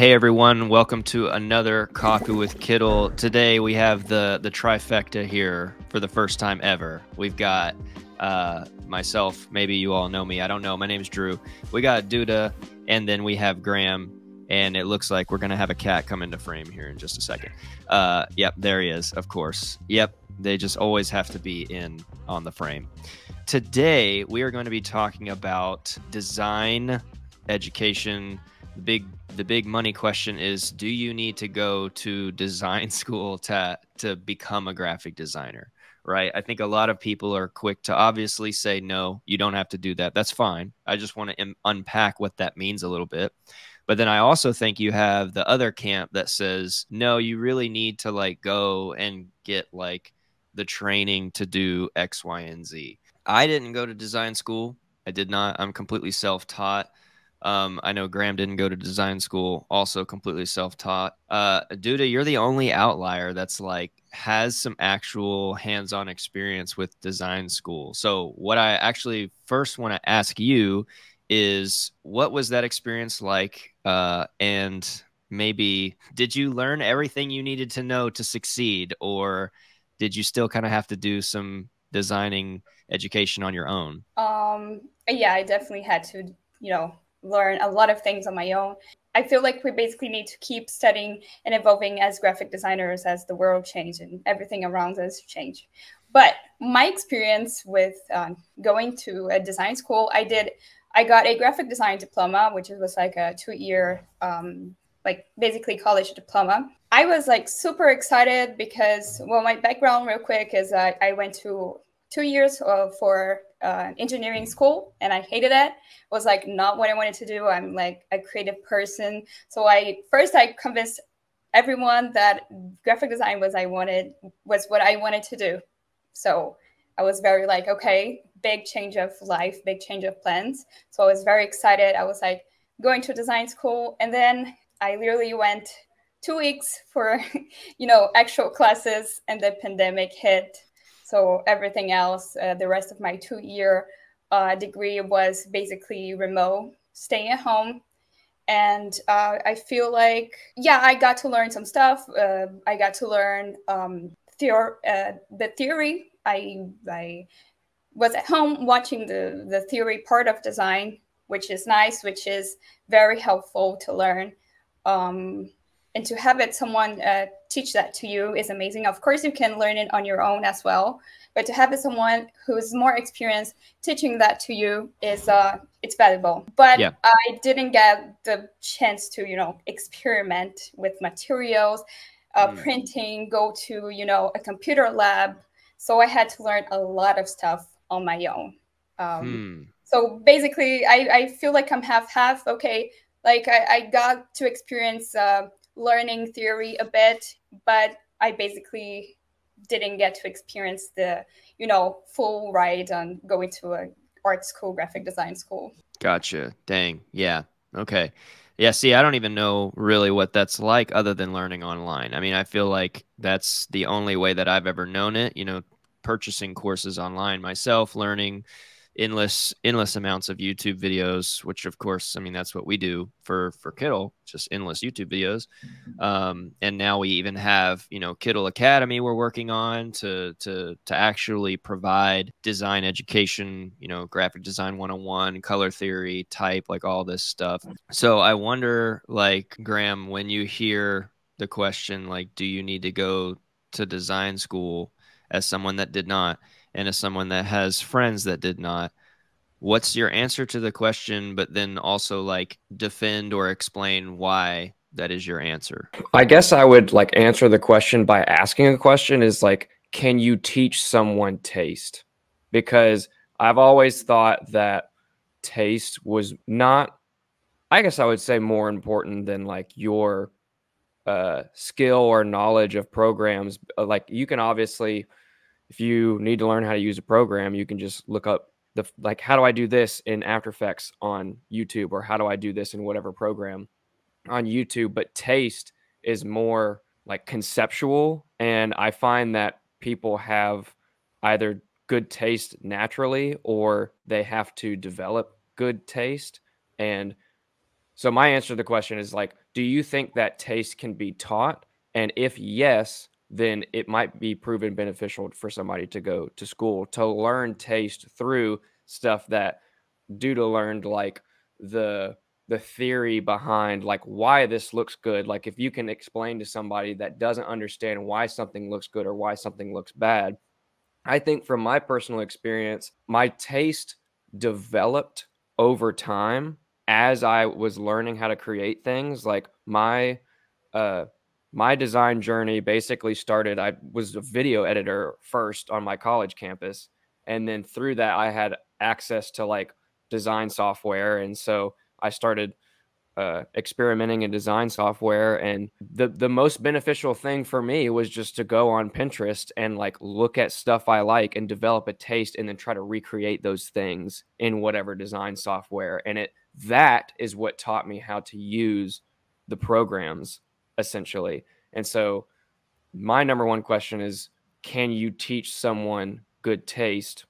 Hey everyone, welcome to another Coffee with Kittl. Today we have the trifecta here for the first time ever. We've got myself, maybe you all know me, I don't know, my name's Drew. We got Duda, and then we have Graham, and it looks like we're gonna have a cat come into frame here in just a second. Yep, there he is, of course. Yep, they just always have to be in on the frame. Today we are going to be talking about design, education. The big money question is, do you need to go to design school to become a graphic designer, right? I think a lot of people are quick to obviously say, no, you don't have to do that. That's fine. I just want to unpack what that means a little bit. But then I also think you have the other camp that says, no, you really need to like go and get like the training to do X, Y, and Z. I didn't go to design school. I did not. I'm completely self-taught. I know Graham didn't go to design school, also completely self-taught. Duda, you're the only outlier that's like has some actual hands-on experience with design school. So what I actually first want to ask you is, what was that experience like? And maybe did you learn everything you needed to know to succeed, or did you still kind of have to do some designing education on your own? Yeah, I definitely had to, learn a lot of things on my own. I feel like we basically need to keep studying and evolving as graphic designers as the world changes and everything around us change. But my experience with going to a design school, I got a graphic design diploma, which was like a 2-year, like basically college diploma. I was like super excited because, well, my background real quick is I went to 2 years for engineering school, and I hated it. It was like not what I wanted to do. I'm like a creative person. So I convinced everyone that graphic design was what I wanted to do. So I was very like, okay, big change of life, big change of plans. So I was very excited. I was like going to design school, and then I literally went 2 weeks for, actual classes, and the pandemic hit. So everything else, the rest of my 2-year degree was basically remote, staying at home. And I feel like, yeah, I got to learn some stuff. I got to learn the theory. I was at home watching the theory part of design, which is nice, which is very helpful to learn. And to have someone teach that to you is amazing. Of course, you can learn it on your own as well, but to have someone who's more experienced teaching that to you is it's valuable. But Yeah. I didn't get the chance to experiment with materials, printing, go to a computer lab. So I had to learn a lot of stuff on my own. So basically, I feel like I'm half. Okay, like I got to experience learning theory a bit, but I basically didn't get to experience the full ride on going to a art school, graphic design school. Gotcha. Dang. Yeah. Okay. Yeah. See, I don't even know really what that's like other than learning online. I mean, I feel like that's the only way that I've ever known it, purchasing courses online myself, learning endless amounts of YouTube videos, which of course, I mean, that's what we do for Kittl, just endless YouTube videos. And now we even have, Kittl Academy we're working on to actually provide design education, graphic design 101, color theory, type, like all this stuff. So I wonder, like, Graham, when you hear the question, like, do you need to go to design school, as someone that did not, and as someone that has friends that did not, what's your answer to the question, but then also like defend or explain why that is your answer? I guess I would like answer the question by asking a question is like, can you teach someone taste? Because I've always thought that taste was not, I guess I would say, more important than like your skill or knowledge of programs. Like you can obviously, if you need to learn how to use a program, you can just look up like, how do I do this in After Effects on YouTube, or how do I do this in whatever program on YouTube. But taste is more like conceptual. And I find that people have either good taste naturally, or they have to develop good taste. And so my answer to the question is like, do you think that taste can be taught? And if yes, then it might be proven beneficial for somebody to go to school to learn taste through stuff that Duda learned, like the theory behind like why this looks good. Like if you can explain to somebody that doesn't understand why something looks good or why something looks bad. I think from my personal experience, my taste developed over time as I was learning how to create things. Like uh my design journey basically started, I was a video editor first on my college campus, and then through that I had access to like design software, and so I started experimenting in design software. And the most beneficial thing for me was just to go on Pinterest and like look at stuff I like and develop a taste and then try to recreate those things in whatever design software. And that is what taught me how to use the programs essentially. And so my number one question is, can you teach someone good taste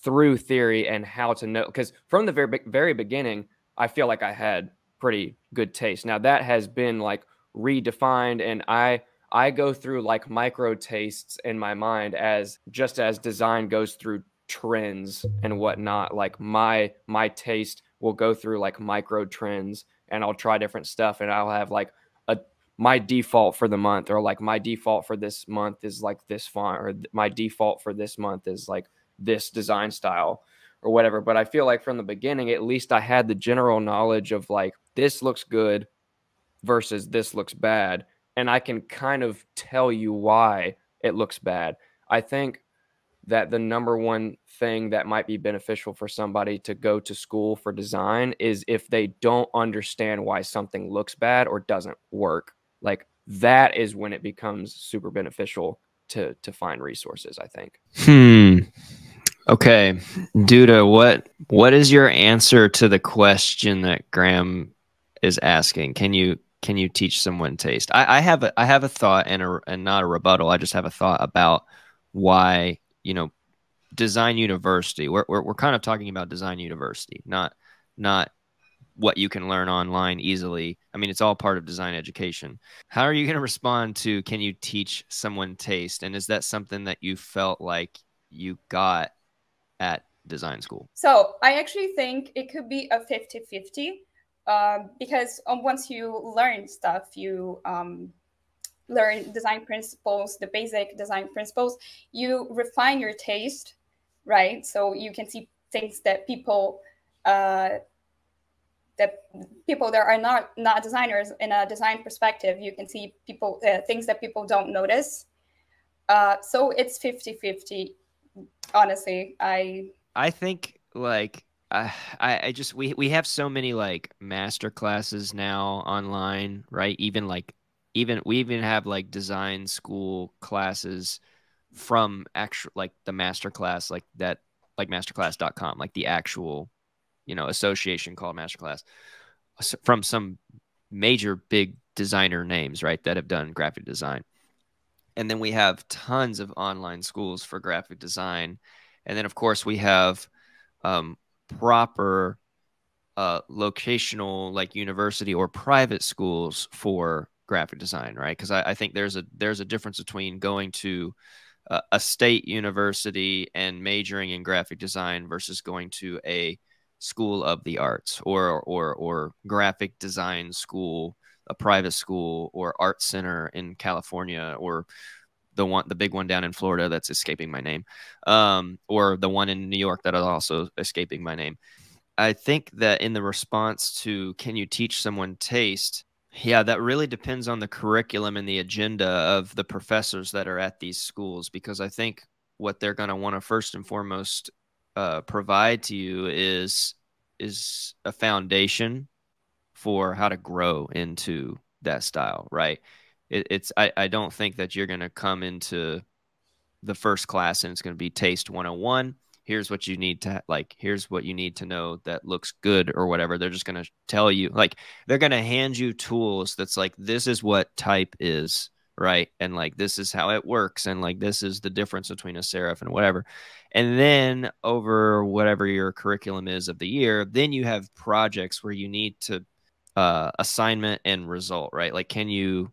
through theory and how to know? Because from the very beginning, I feel like I had pretty good taste. Now that has been like redefined, and I go through like micro tastes in my mind as just as design goes through trends and whatnot. Like my taste will go through like micro trends, and I'll try different stuff, and I'll have like a my default for the month, or like my default for this month is like this font, or my default for this month is like this design style or whatever. But I feel like from the beginning, at least I had the general knowledge of like, this looks good versus this looks bad. And I can kind of tell you why it looks bad. I think that the number one thing that might be beneficial for somebody to go to school for design is if they don't understand why something looks bad or doesn't work. Like that is when it becomes super beneficial to find resources, I think. Okay, Duda, what is your answer to the question that Graham is asking? Can you teach someone taste? I have a thought and not a rebuttal. I just have a thought about why, Design University. We're kind of talking about Design University, not what you can learn online easily. I mean, it's all part of design education. How are you going to respond to, can you teach someone taste? And is that something that you felt like you got at design school? So I actually think it could be a 50-50 because once you learn stuff, you learn design principles, the basic design principles, you refine your taste, right? So you can see things that people that are not designers in a design perspective. You can see people things that people don't notice. So it's 50-50. Honestly, I think like I just we have so many like master classes now online, right? We even have like design school classes from actual like the master class, like that, like masterclass.com, like the actual association called Masterclass, from some major big designer names, right, that have done graphic design. And then we have tons of online schools for graphic design. And then, of course, we have proper locational, like university or private schools for graphic design, right? Because I think there's a difference between going to a state university and majoring in graphic design versus going to a school of the arts or graphic design school, a private school, or art center in California, or the big one down in Florida that's escaping my name, or the one in New York that is also escaping my name. I think that in the response to, can you teach someone taste? Yeah, that really depends on the curriculum and the agenda of the professors that are at these schools, because I think what they're going to want to first and foremost provide to you is a foundation for how to grow into that style, right? I don't think that you're going to come into the first class and it's going to be taste 101. Here's what you need to here's what you need to know that looks good or whatever. They're just going to tell you, like, they're going to hand you tools that's like, this is what type is, right? And like, this is how it works. And like, this is the difference between a serif and whatever. And then over whatever your curriculum is of the year, then you have projects where you need to assignment and result, right? Like, can you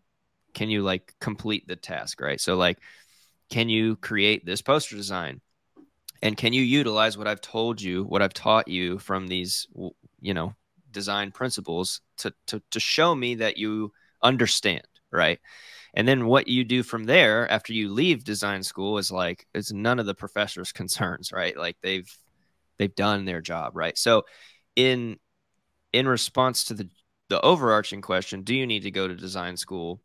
like complete the task, right? So like, can you create this poster design? And can you utilize what I've told you, what I've taught you from these, you know, design principles to show me that you understand, right? And then what you do from there after you leave design school is like, it's none of the professor's concerns, right? Like they've done their job, right? So in response to the overarching question, do you need to go to design school?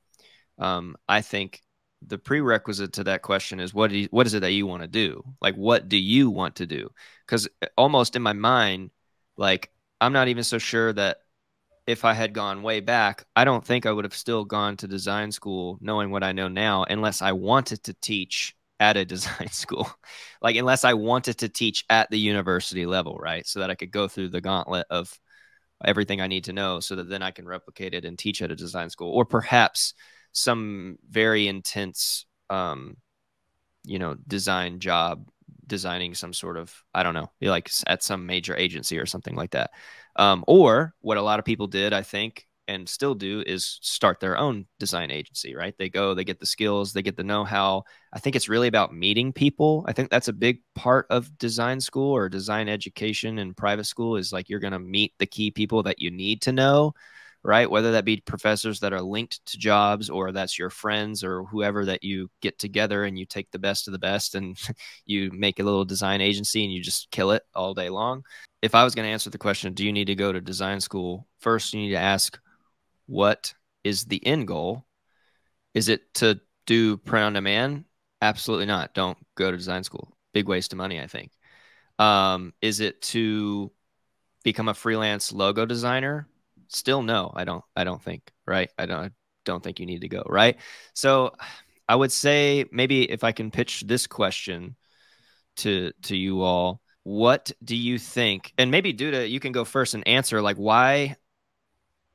I think the prerequisite to that question is what is it that you want to do? Like, what do you want to do? Because almost in my mind, like, I'm not even so sure that if I had gone way back, I don't think I would have still gone to design school knowing what I know now, unless I wanted to teach at a design school, like unless I wanted to teach at the university level, right? So that I could go through the gauntlet of everything I need to know so that then I can replicate it and teach at a design school, or perhaps some very intense, you know, design job, designing some sort of, I don't know, like at some major agency or something like that. Or what a lot of people did, I think, and still do, is start their own design agency, right? They go, they get the skills, they get the know-how. I think it's really about meeting people. I think that's a big part of design school or design education in private school, is like you're going to meet the key people that you need to know, right? Whether that be professors that are linked to jobs, or that's your friends or whoever that you get together and you take the best of the best and you make a little design agency and you just kill it all day long. If I was going to answer the question, do you need to go to design school? First, you need to ask, what is the end goal? Is it to do print on demand? Absolutely not. Don't go to design school. Big waste of money, I think. Is it to become a freelance logo designer? Still no, I don't think, right? I don't think you need to go, right? So I would say, maybe if I can pitch this question to you all, what do you think? And maybe Duda, you can go first and answer, like, why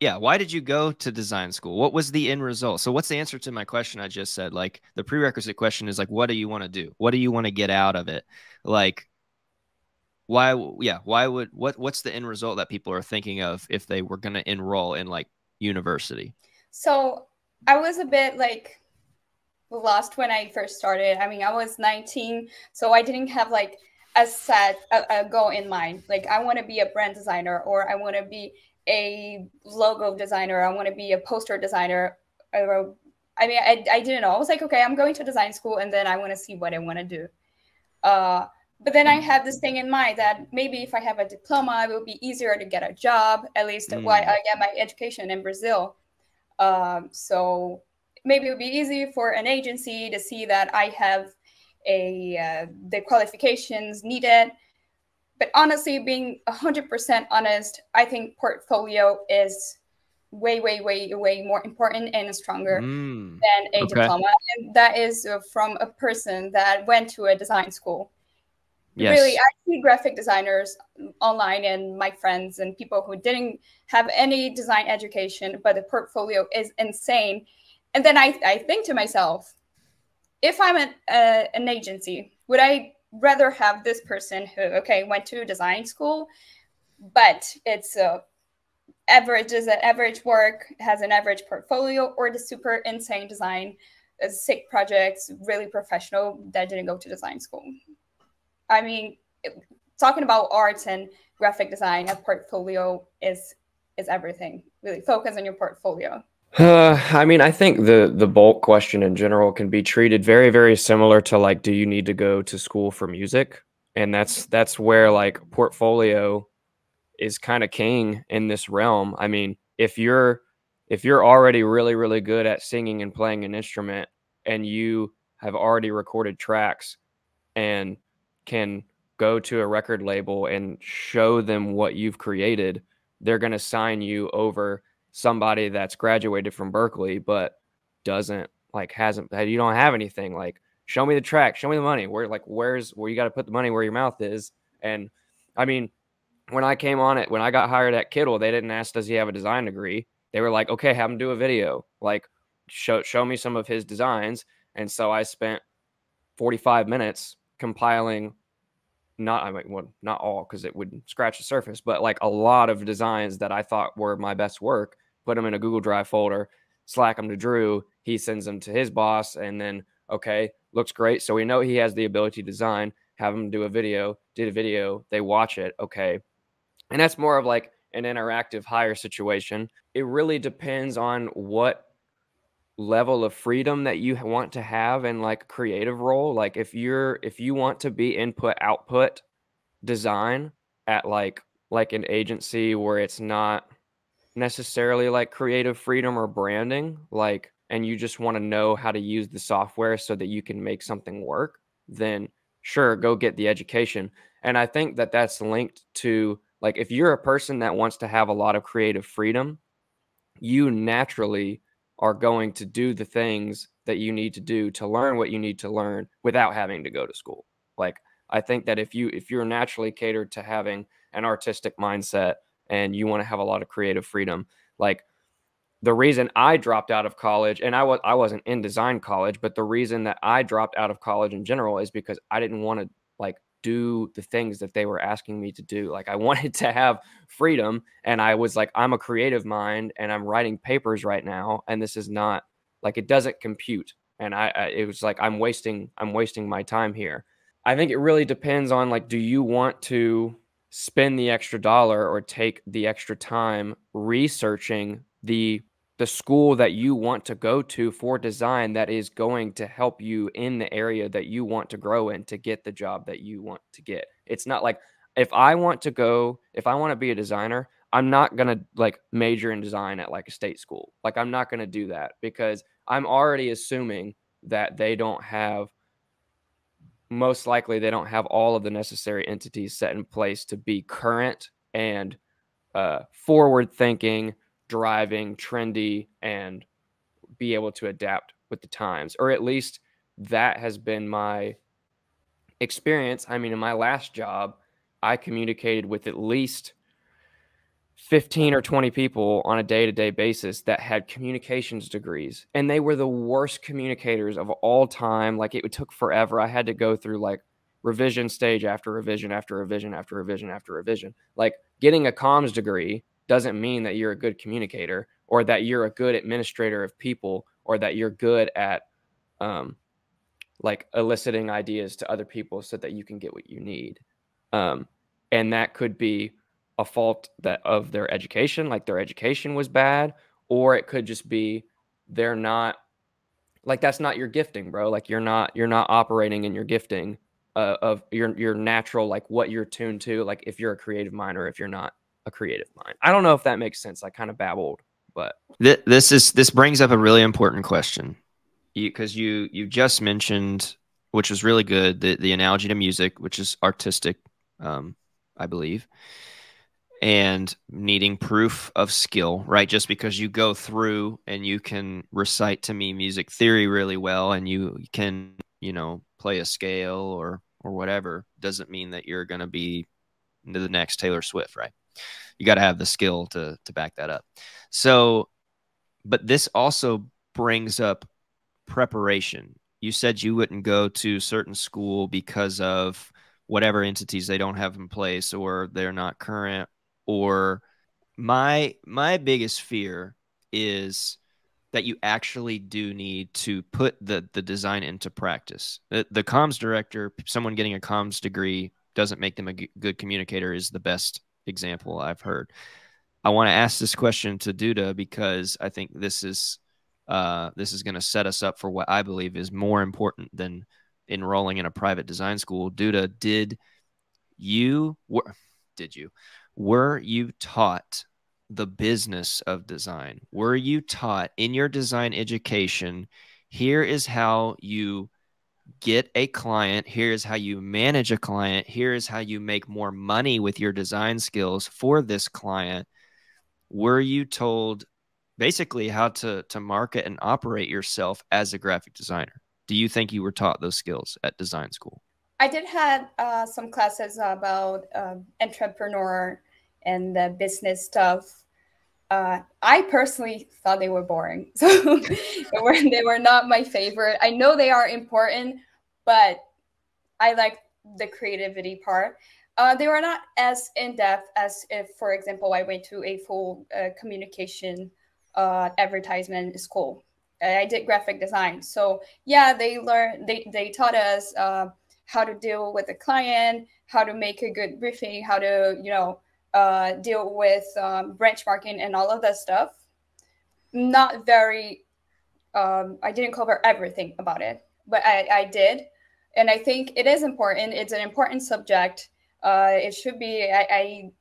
did you go to design school? What was the end result? So what's the answer to my question I just said? Like, the prerequisite question is like, what do you want to do? What do you want to get out of it? Like, what's the end result that people are thinking of if they were going to enroll in like university? So I was a bit like lost when I first started. I mean, I was 19, so I didn't have like a goal in mind. Like, I want to be a brand designer, or I want to be a logo designer, I want to be a poster designer. I mean, I didn't know. I was like, okay, I'm going to design school, and then I want to see what I want to do. But then I had this thing in mind that maybe if I have a diploma, it will be easier to get a job, at least while I get my education in Brazil. So maybe it would be easy for an agency to see that I have the qualifications needed. But honestly, being 100% honest, I think portfolio is way, way, way, way more important and stronger than a diploma. And that is from a person that went to a design school. Yes. Really, I see graphic designers online and my friends and people who didn't have any design education, but the portfolio is insane. And then I think to myself, if I'm an agency, would I rather have this person who, okay, went to design school, but it's average work, has an average portfolio, or the super insane design, sick projects, really professional that didn't go to design school? I mean, talking about arts and graphic design, a portfolio is everything. Really focus on your portfolio. I mean, I think the bulk question in general can be treated very, very similar to like, do you need to go to school for music? And that's where like portfolio is kind of king in this realm. I mean, if you're already really, really good at singing and playing an instrument, and you have already recorded tracks and can go to a record label and show them what you've created, they're going to sign you over somebody that's graduated from Berkeley but doesn't like you don't have anything. Like, show me the track, show me the money. Where you got to put the money where your mouth is. And I mean, when I got hired at Kittl, they didn't ask, does he have a design degree? They were like, okay, have him do a video, like show me some of his designs. And so I spent 45 minutes compiling not, I mean, well, not all, because it would scratch the surface, but like a lot of designs that I thought were my best work, put them in a Google Drive folder, Slack them to Drew. He sends them to his boss, and then, okay, looks great. So we know he has the ability to design, have him do a video, did a video, they watch it. Okay. And that's more of like an interactive hire situation. It really depends on what level of freedom that you want to have in like a creative role. Like if you want to be input output design at like an agency where it's not necessarily like creative freedom or branding, like, and you just want to know how to use the software so that you can make something work, then sure, go get the education. And I think that that's linked to, like, if you're a person that wants to have a lot of creative freedom, you naturally are going to do the things that you need to do to learn what you need to learn without having to go to school. Like, I think that if you're naturally catered to having an artistic mindset and you want to have a lot of creative freedom, like, the reason I dropped out of college, and I wasn't in design college, but the reason that I dropped out of college in general is because I didn't want to like do the things that they were asking me to do. Like, I wanted to have freedom, and I was like, I'm a creative mind and I'm writing papers right now, and this is not like, it doesn't compute. And it was like, I'm wasting my time here. I think it really depends on, like, do you want to spend the extra dollar or take the extra time researching the school that you want to go to for design that is going to help you in the area that you want to grow in to get the job that you want to get. It's not like, if I want to be a designer, I'm not going to like major in design at like a state school. Like, I'm not going to do that because I'm already assuming that most likely they don't have all of the necessary entities set in place to be current and forward thinking, driving, trendy, and be able to adapt with the times. Or at least that has been my experience. I mean, in my last job, I communicated with at least 15 or 20 people on a day-to-day basis that had communications degrees, and they were the worst communicators of all time. Like, it took forever. I had to go through like revision stage after revision after revision after revision after revision. Like, getting a comms degree doesn't mean that you're a good communicator or that you're a good administrator of people or that you're good at like eliciting ideas to other people so that you can get what you need. And that could be a fault of their education, like their education was bad, or it could just be they're not, like, that's not your gifting, bro. Like, you're not operating in your gifting of your natural, like what you're tuned to, like if you're a creative mind or if you're not a creative mind. I don't know if that makes sense. I kind of babbled, but this brings up a really important question, because you just mentioned, which was really good, the analogy to music, which is artistic, I believe, and needing proof of skill, right? Just because you go through and you can recite to me music theory really well and you can, play a scale or whatever, doesn't mean that you're going to be the next Taylor Swift, right? You got to have the skill to back that up. So, but this also brings up preparation. You said you wouldn't go to certain school because of whatever entities they don't have in place, or they're not current, or my biggest fear is that you actually do need to put the design into practice. The comms director, someone getting a comms degree doesn't make them a good communicator, is the best example I've heard. I want to ask this question to Duda because I think this is going to set us up for what I believe is more important than enrolling in a private design school. Duda, were you taught the business of design? Were you taught in your design education, here is how you get a client, here is how you manage a client, here is how you make more money with your design skills for this client? Were you told basically how to market and operate yourself as a graphic designer? Do you think you were taught those skills at design school? I did have some classes about entrepreneur and the business stuff. I personally thought they were boring, so they were not my favorite. I know they are important, but I like the creativity part. They were not as in depth as if, for example, I went to a full communication advertisement school. I did graphic design, so yeah, they taught us how to deal with a client, how to make a good briefing, how to deal with benchmarking and all of that stuff. Not very. I didn't cover everything about it, but I did, and I think it is important. It's an important subject. It should be. I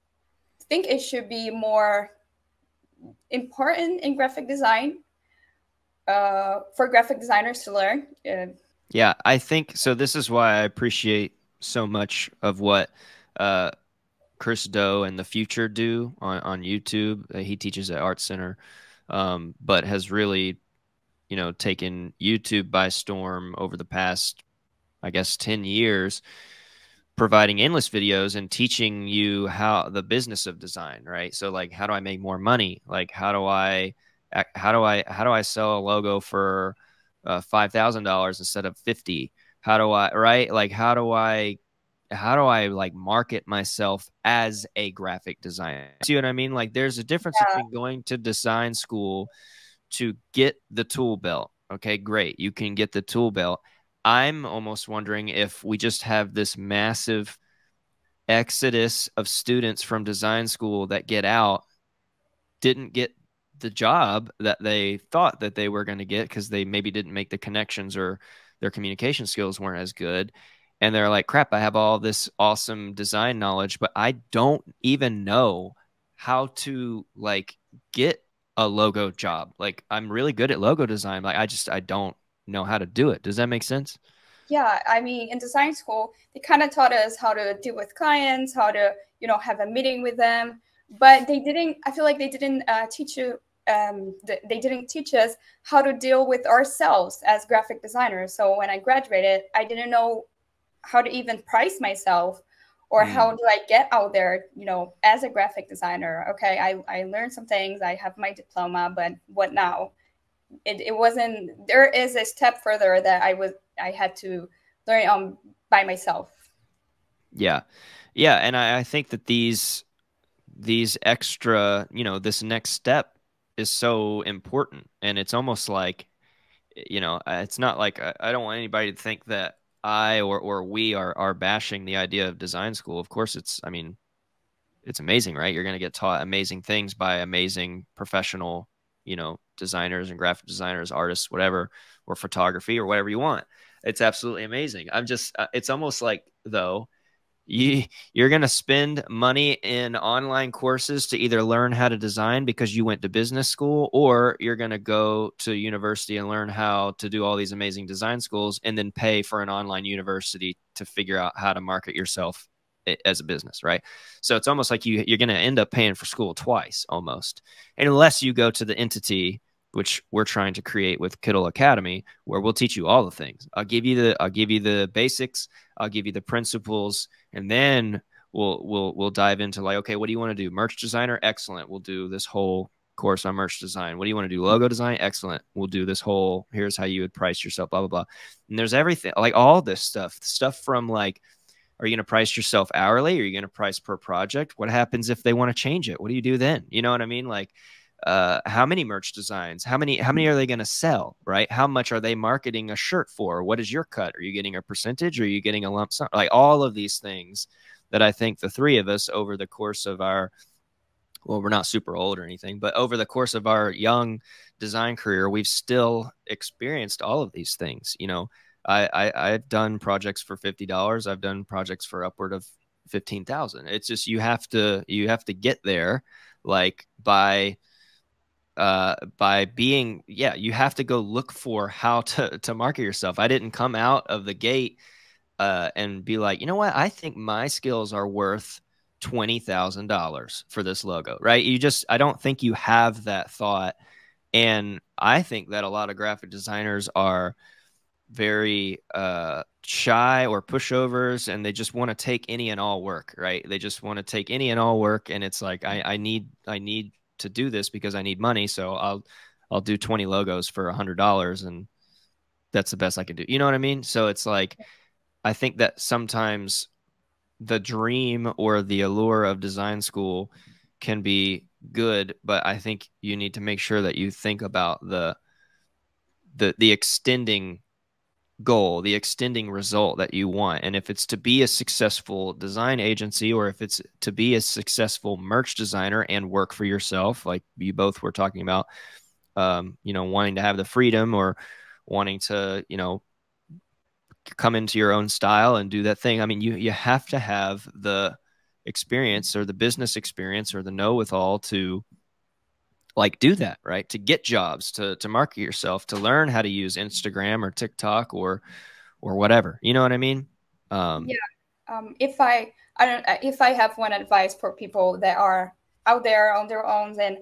think it should be more important in graphic design for graphic designers to learn. Yeah, I think so. This is why I appreciate so much of what Chris Do and the Future do on YouTube. He teaches at Art Center, but has really, taken YouTube by storm over the past, I guess, 10 years, providing endless videos and teaching you how the business of design, right? So like, how do I make more money? Like, how do I sell a logo for $5,000 instead of 50? How do I, right? Like, how do I like market myself as a graphic designer? See what I mean? Like, there's a difference between going to design school to get the tool belt. Okay, great. You can get the tool belt. I'm almost wondering if we just have this massive exodus of students from design school that get out, didn't get the job that they thought that they were going to get because they maybe didn't make the connections or their communication skills weren't as good. And they're like, crap, I have all this awesome design knowledge, but I don't even know how to like get a logo job. Like, I'm really good at logo design. Like, I don't know how to do it. Does that make sense? Yeah, I mean, in design school, they kind of taught us how to deal with clients, how to, have a meeting with them, but they didn't. I feel like they didn't teach you. They didn't teach us how to deal with ourselves as graphic designers. So when I graduated, I didn't know how to even price myself, or how do I get out there, as a graphic designer. Okay, I learned some things. I have my diploma, but what now? It wasn't. There is a step further that I had to learn by myself. Yeah. And I think that these extra, this next step is so important. And it's almost like, it's not like I don't want anybody to think that I or we are bashing the idea of design school. Of course, it's amazing, right? You're going to get taught amazing things by amazing professional, designers and graphic designers, artists, whatever, or photography or whatever you want. It's absolutely amazing. I'm just, it's almost like, though, you're going to spend money in online courses to either learn how to design because you went to business school, or you're going to go to university and learn how to do all these amazing design schools and then pay for an online university to figure out how to market yourself as a business, right? So it's almost like you're going to end up paying for school twice almost, and unless you go to the entity which we're trying to create with Kittl Academy, where we'll teach you all the things. I'll give you the basics, I'll give you the principles, and then we'll dive into like, okay, what do you want to do? Merch designer? Excellent. We'll do this whole course on merch design. What do you want to do? Logo design? Excellent. We'll do this whole, here's how you would price yourself, blah, blah, blah. And there's everything, like all this stuff from like, are you going to price yourself hourly? Are you going to price per project? What happens if they want to change it? What do you do then? You know what I mean? Like, how many merch designs? How many are they going to sell? Right? How much are they marketing a shirt for? What is your cut? Are you getting a percentage? Or are you getting a lump sum? Like all of these things that I think the three of us over the course of our, well, we're not super old or anything, but over the course of our young design career, we've still experienced all of these things. I've done projects for $50. I've done projects for upward of 15,000. It's just you have to get there, like by being, you have to go look for how to market yourself. I didn't come out of the gate and be like, you know what, I think my skills are worth $20,000 for this logo, right? I don't think you have that thought. And I think that a lot of graphic designers are very shy or pushovers, and they just want to take any and all work, right? They just want to take any and all work, and it's like I need to do this because I need money, so I'll do 20 logos for $100, and that's the best I can do. You know what I mean? So it's like I think that sometimes the dream or the allure of design school can be good, but I think you need to make sure that you think about the extending goal, the extending result that you want. And if it's to be a successful design agency, or if it's to be a successful merch designer and work for yourself, like you both were talking about, you know, wanting to have the freedom or wanting to, you know, come into your own style and do that thing. I mean, you have to have the experience or the business experience or the know-with-all to like do that, right? To get jobs, to market yourself, to learn how to use Instagram or TikTok or whatever. You know what I mean? Yeah. If I don't if I have one advice for people that are out there on their own and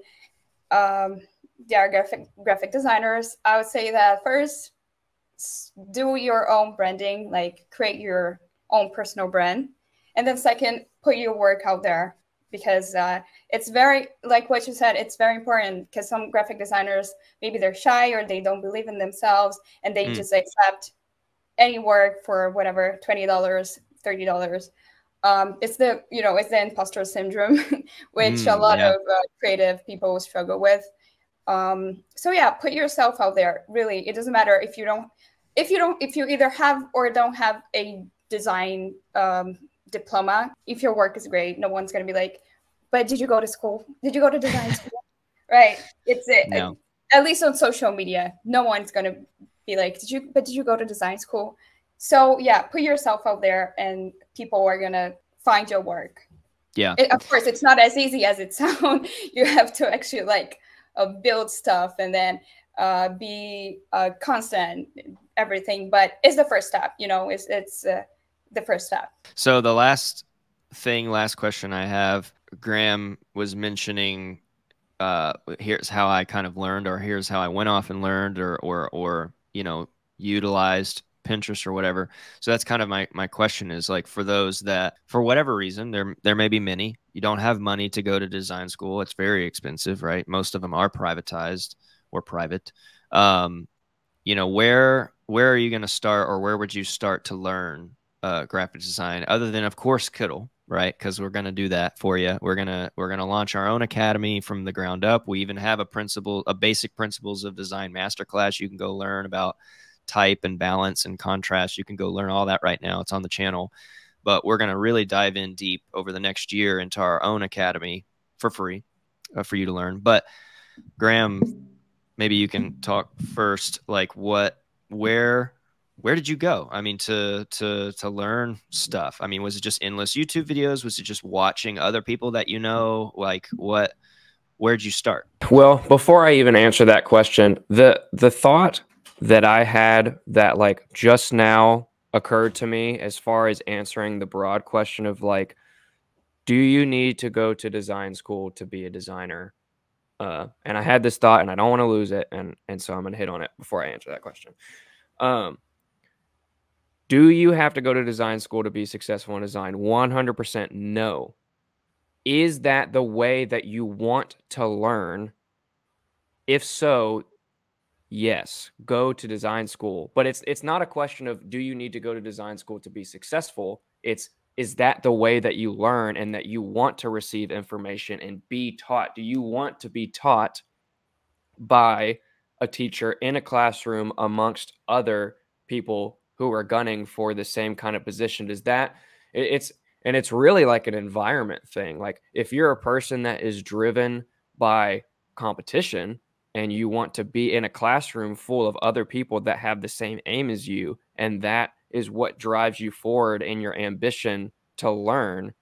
they are graphic designers, I would say that first, do your own branding, like create your own personal brand, and then second, put your work out there, because it's very, like what you said, it's very important, because some graphic designers, maybe they're shy or they don't believe in themselves, and they just accept any work for whatever, $20, $30. It's the, you know, it's the imposter syndrome, which a lot Yeah. of creative people struggle with. So yeah, put yourself out there. Really, it doesn't matter if you either have or don't have a design diploma. If your work is great, no one's gonna be like, "But did you go to school? Did you go to design school?" Right? It's it. No. At least on social media, no one's gonna be like, did you go to design school?" So yeah, put yourself out there, and people are gonna find your work. Yeah. Of course, it's not as easy as it sounds. You have to actually like build stuff, and then be constant, everything. But it's the first step, you know. It's the first step. So the last question I have, Graham was mentioning, here's how I kind of learned, or here's how I went off and learned, or you know, utilized Pinterest or whatever. So that's kind of my question is, like, for those that for whatever reason, there may be many, you don't have money to go to design school. It's very expensive, right? Most of them are privatized or private. You know, where are you going to start, or where would you start to learn graphic design, other than, of course, Kittl, right? Because we're going to do that for you. We're gonna launch our own academy from the ground up. We even have a basic principles of design masterclass. You can go learn about type and balance and contrast. You can go learn all that right now. It's on the channel. But we're going to really dive in deep over the next year into our own academy for free for you to learn. But Graham, maybe you can talk first, like where did you go? I mean, to learn stuff. I mean, was it just endless YouTube videos? Was it just watching other people that you know? Like, where'd you start? Well, before I even answer that question, the thought that I had that like just now occurred to me as far as answering the broad question of like, do you need to go to design school to be a designer? And I had this thought, and I don't want to lose it, and so I'm gonna hit on it before I answer that question. Do you have to go to design school to be successful in design? 100% no. Is that the way that you want to learn? If so, yes, go to design school. But it's not a question of do you need to go to design school to be successful? It's, is that the way that you learn and that you want to receive information and be taught? Do you want to be taught by a teacher in a classroom amongst other people who are gunning for the same kind of position? Does that, it's really like an environment thing. Like, if you're a person that is driven by competition and you want to be in a classroom full of other people that have the same aim as you, and that is what drives you forward in your ambition to learn,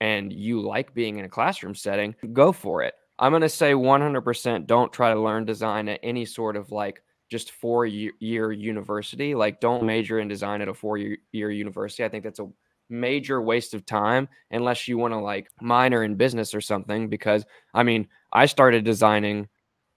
and you like being in a classroom setting, go for it. I'm going to say 100% don't try to learn design at any sort of like just 4-year university. Like, don't major in design at a 4-year university. I think that's a major waste of time unless you want to like minor in business or something. Because I mean, I started designing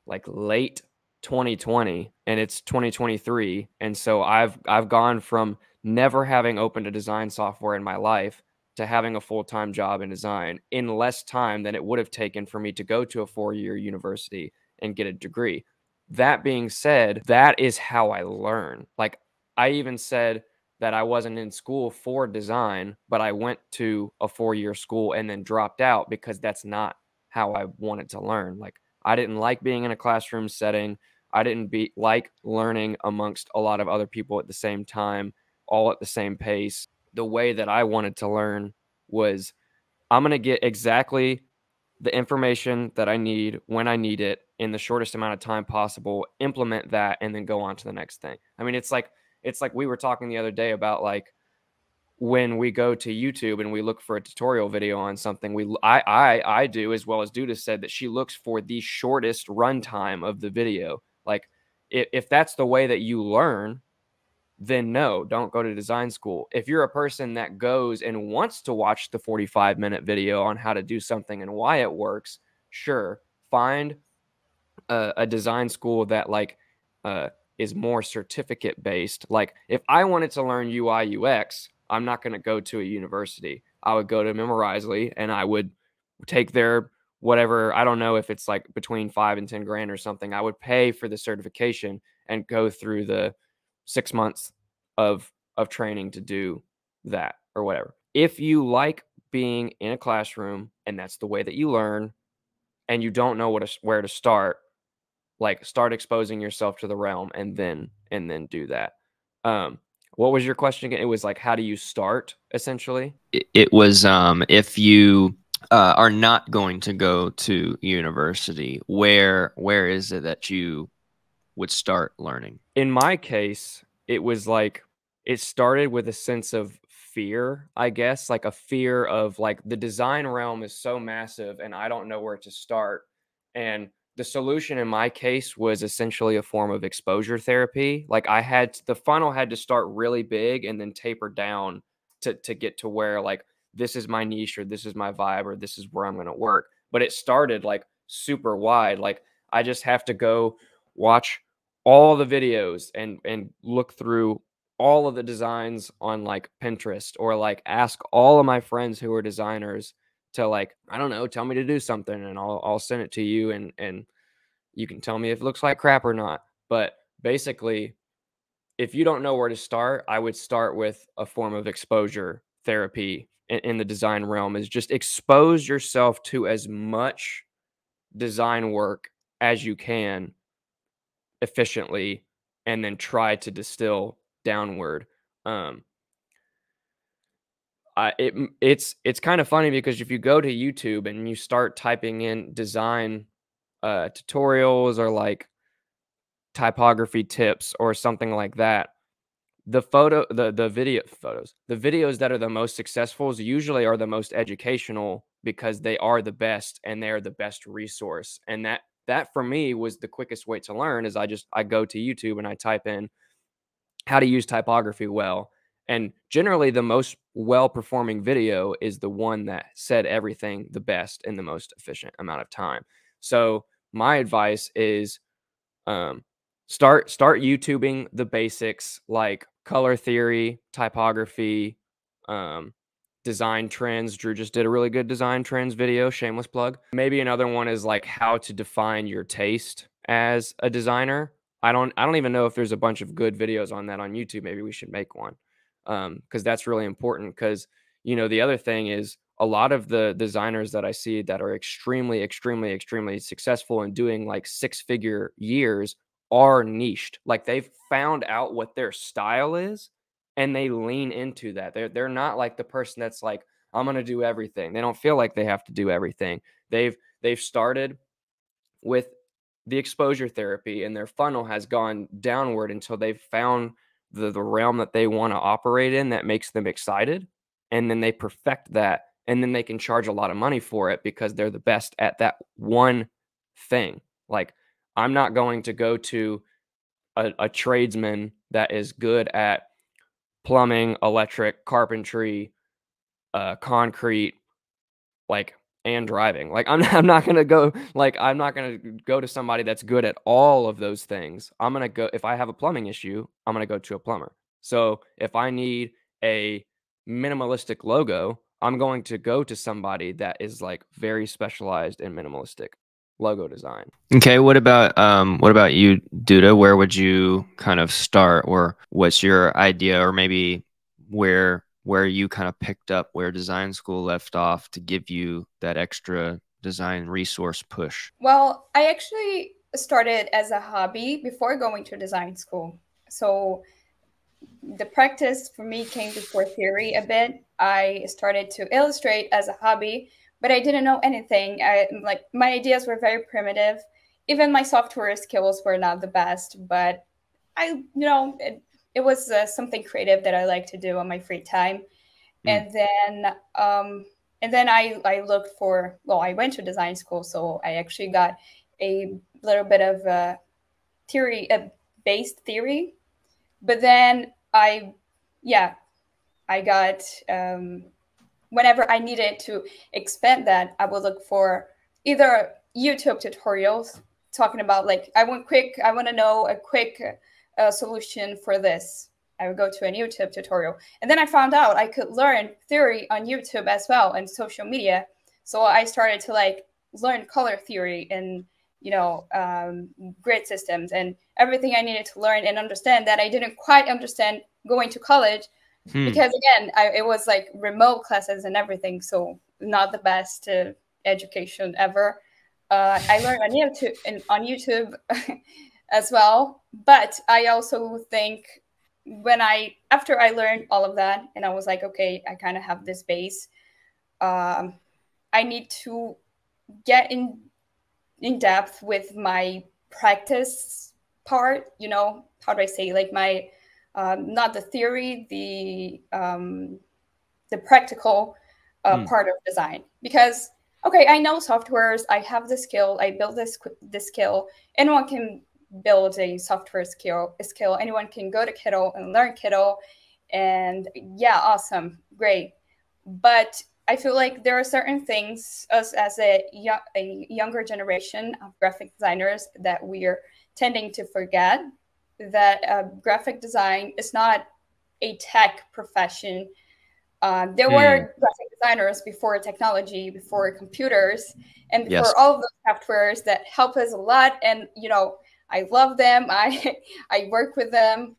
like late 2020 and it's 2023. And so I've gone from never having opened a design software in my life to having a full-time job in design in less time than it would have taken for me to go to a 4-year university and get a degree. That being said, that is how I learn. Like, I even said that I wasn't in school for design, but I went to a 4-year school and then dropped out because that's not how I wanted to learn. Like, I didn't like being in a classroom setting. I didn't like learning amongst a lot of other people at the same time, all at the same pace. The way that I wanted to learn was, I'm going to get exactly the information that I need when I need it in the shortest amount of time possible, implement that, and then go on to the next thing. I mean, it's like we were talking the other day about, like, when we go to YouTube and we look for a tutorial video on something, I do, as well as Duda said, that she looks for the shortest runtime of the video. Like, if that's the way that you learn, then no, don't go to design school. If you're a person that goes and wants to watch the 45-minute video on how to do something and why it works, sure, find a design school that, like, is more certificate based. Like, if I wanted to learn UI UX, I'm not going to go to a university. I would go to Memorizely and I would take their whatever, I don't know if it's like between 5 and 10 grand or something. I would pay for the certification and go through the 6 months of training to do that or whatever. If you like being in a classroom and that's the way that you learn, and you don't know where to start, like, start exposing yourself to the realm and then do that. What was your question again? It was like, how do you start, essentially? It was if you are not going to go to university, where is it that you would start learning? In my case, it was like, it started with a sense of fear, I guess, like a fear of, like, the design realm is so massive and I don't know where to start. And the solution in my case was essentially a form of exposure therapy. Like, the funnel had to start really big and then taper down to get to where, like, this is my niche, or this is my vibe, or this is where I'm going to work. But it started, like, super wide. Like, I just have to go watch all the videos and look through all of the designs on, like, Pinterest, or, like, ask all of my friends who are designers to, like, I don't know, tell me to do something, and I'll send it to you, and you can tell me if it looks like crap or not. But basically, if you don't know where to start, I would start with a form of exposure therapy in the design realm, is just expose yourself to as much design work as you can efficiently, and then try to distill downward. It's kind of funny, because if you go to YouTube and you start typing in design tutorials, or like typography tips or something like that, the videos that are the most successful usually are the most educational, because they are the best and they are the best resource. And that for me was the quickest way to learn, is I go to YouTube and I type in how to use typography well. And generally, the most well-performing video is the one that said everything the best in the most efficient amount of time. So my advice is, start YouTubing the basics, like color theory, typography, design trends. Drew just did a really good design trends video, shameless plug. Maybe another one is like how to define your taste as a designer. I don't even know if there's a bunch of good videos on that on YouTube. Maybe we should make one, because that's really important. Because, the other thing is, a lot of the designers that I see that are extremely, extremely, extremely successful and doing like 6-figure years are niched. Like, they've found out what their style is and they lean into that. They're not like the person that's like, I'm going to do everything. They don't feel like they have to do everything. They've started with the exposure therapy, and their funnel has gone downward until they've found the realm that they want to operate in that makes them excited. And then they perfect that, and then they can charge a lot of money for it because they're the best at that one thing. Like, I'm not going to go to a tradesman that is good at plumbing, electric, carpentry, concrete, like, and driving. Like, I'm not going to go, like, I'm not going to go to somebody that's good at all of those things. I'm going to go, if I have a plumbing issue, I'm going to go to a plumber. So if I need a minimalistic logo, I'm going to go to somebody that is like very specialized in minimalistic logo design. Okay, what about you, Duda? Where would you kind of start, or what's your idea, or maybe where you kind of picked up where design school left off to give you that extra design resource push? Well, I actually started as a hobby before going to design school. So the practice for me came before theory a bit. I started to illustrate as a hobby, but I didn't know anything. Like my ideas were very primitive. Even my software skills were not the best, but it was something creative that I like to do on my free time. And then I looked for, well, I went to design school, so I actually got a little bit of theory, based theory. But then I got, whenever I needed to expand that, I would look for either YouTube tutorials talking about like, I want to know a quick solution for this. I would go to a YouTube tutorial. And then I found out I could learn theory on YouTube as well and social media. So I started to like learn color theory and, grid systems and everything I needed to learn and understand that I didn't quite understand going to college. Because again, it was like remote classes and everything. So not the best education ever. I learned on YouTube as well. But I also think after I learned all of that and I was like, okay, I kind of have this base. I need to get in depth with my practice part, how do I say, like my, not the theory, the practical part of design. Because, okay, I know softwares, I have the skill, I built this skill. Anyone can build a software skill. Anyone can go to Kittl and learn Kittl. And yeah, awesome, great. But I feel like there are certain things, us as a younger generation of graphic designers, that we're tending to forget, that graphic design is not a tech profession. There were graphic designers before technology, before computers, and before all of those softwares that help us a lot. And, I love them. I work with them.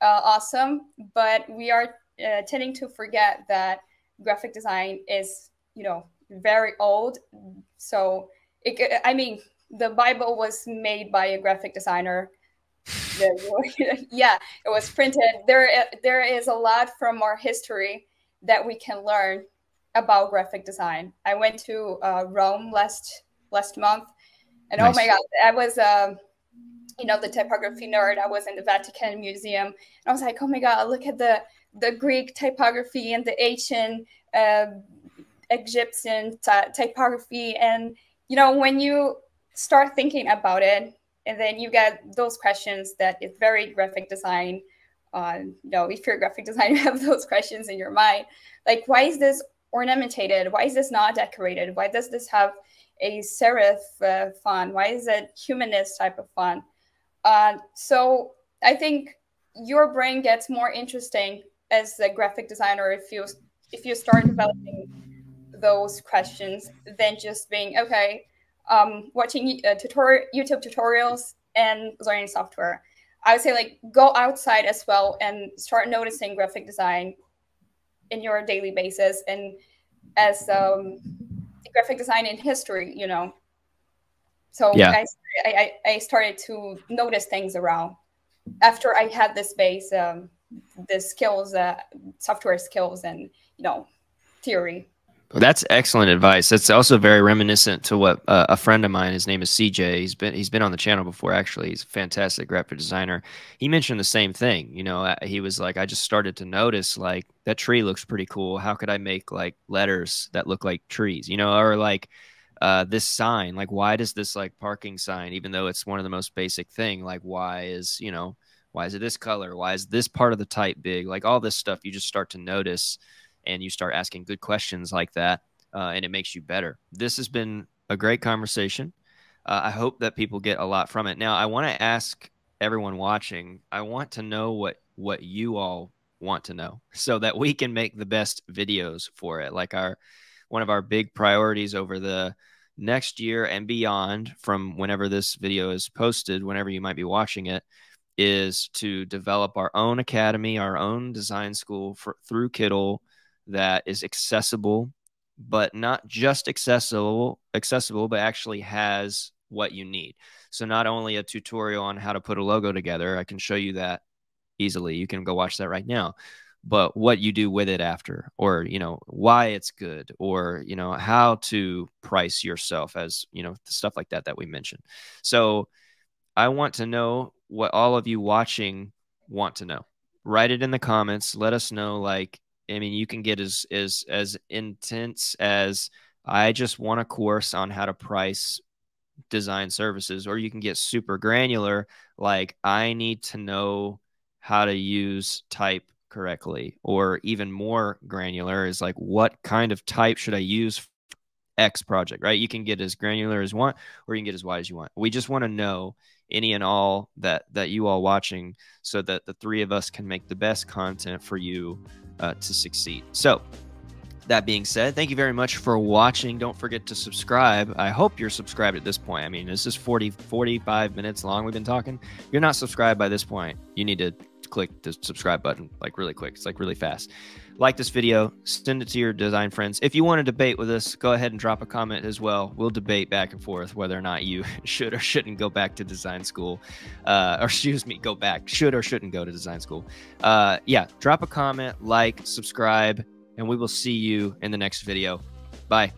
Awesome. But we are tending to forget that graphic design is, very old. So, the Bible was made by a graphic designer. Yeah, it was printed. There is a lot from our history that we can learn about graphic design. I went to Rome last month, and nice. Oh my God, I was the typography nerd. I was in the Vatican Museum, and I was like, oh my God, look at the Greek typography and the ancient Egyptian typography. And when you start thinking about it, and then you get those questions that is very graphic design. If you're a graphic designer, you have those questions in your mind, like, why is this ornamented? Why is this not decorated? Why does this have a serif font? Why is it humanist type of font? So I think your brain gets more interesting as a graphic designer if you start developing those questions than just being watching YouTube tutorials and learning software. I would say, like, go outside as well and start noticing graphic design in your daily basis and as graphic design in history, So yeah. I started to notice things around after I had this base, the skills, software skills, and theory. Well, that's excellent advice. That's also very reminiscent to what a friend of mine, his name is CJ. He's been on the channel before, actually. He's a fantastic graphic designer. He mentioned the same thing. He was like, I just started to notice, like, that tree looks pretty cool. How could I make like letters that look like trees? Or like this sign. Like, why does this like parking sign, even though it's one of the most basic thing, like why is it this color? Why is this part of the type big? Like all this stuff, you just start to notice. And you start asking good questions like that, and it makes you better. This has been a great conversation. I hope that people get a lot from it. Now, I want to ask everyone watching, I want to know what you all want to know so that we can make the best videos for it. Like one of our big priorities over the next year and beyond, from whenever this video is posted, whenever you might be watching it, is to develop our own academy, our own design school through Kittl that is accessible, but not just accessible, but actually has what you need. So not only a tutorial on how to put a logo together, I can show you that easily. You can go watch that right now. But what you do with it after, or, you know, why it's good, or, you know, how to price yourself, as, you know, stuff like that we mentioned. So I want to know what all of you watching want to know. Write it in the comments. Let us know. Like, I mean, you can get as intense as, I just want a course on how to price design services, or you can get super granular. Like, I need to know how to use type correctly, or even more granular is like, what kind of type should I use for X project, right? You can get as granular as you want, or you can get as wide as you want. We just want to know any and all that you all watching, so that the three of us can make the best content for you to succeed. So that being said, thank you very much for watching. Don't forget to subscribe. I hope you're subscribed at this point. I mean, this is 45 minutes long we've been talking. If you're not subscribed by this point, you need to click the subscribe button, like, really quick. It's like really fast. Like this video, send it to your design friends. If you want to debate with us, go ahead and drop a comment as well. We'll debate back and forth whether or not you should or shouldn't go back to design school, or excuse me, should or shouldn't go to design school. Yeah, drop a comment, like, subscribe, and we will see you in the next video. Bye.